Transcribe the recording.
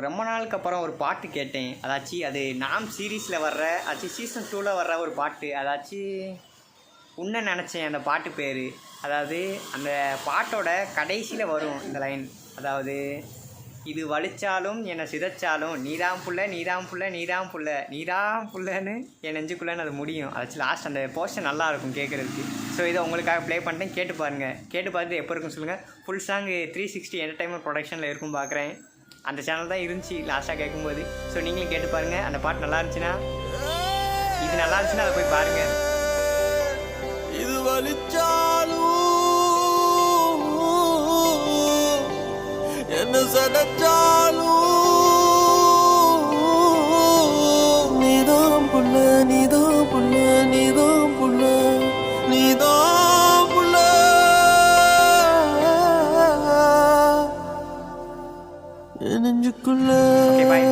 ரொம்ப நாளுக்கு அப்புறம் ஒரு பாட்டு கேட்டேன். அதாச்சும் அது நாம் சீரீஸில் வர்ற சீசன் 2ல் வர்ற ஒரு பாட்டு. அதாச்சும் உன்னை நினச்சேன் அந்த பாட்டு பேர். அதாவது அந்த பாட்டோட கடைசியில் வரும் இந்த லைன். அதாவது இது வலிச்சாலும் என்னை சிதைச்சாலும் நீதான் புள்ள நீதான் புள்ள நீதான் புள்ள நீதான் புள்ளன்னு என் நெஞ்சுக்குள்ளேன்னு அது முடியும். அதாச்சும் லாஸ்ட் அந்த போர்ஷன் நல்லாயிருக்கும் கேட்குறதுக்கு. ஸோ இதை உங்களுக்காக ப்ளே பண்ணிட்டேன், கேட்டு பாருங்கள். கேட்டு பார்த்துட்டு எப்போ இருக்குன்னு சொல்லுங்கள். ஃபுல் சாங் 360 என்டர்டைன்மெண்ட் ப்ரொடக்ஷனில் இருக்கும் பார்க்குறேன். அந்த சேனல் தான் இருந்துச்சு லாஸ்ட்டாக கேட்கும்போது. ஸோ நீங்களும் கேட்டு பாருங்கள். அந்த பாட்டு நல்லா இருந்துச்சுன்னா, இது நல்லா இருந்துச்சுன்னா அதை போய் பாருங்கள். இது வலிச்சாலும் என்ன சடைச்சாலும் நீதான் புள்ள நீதான் புள்ள நீதான் புள்ள நீதான் புள்ள என் நெஞ்சுக்குள்ள. ஓகே, பாய்.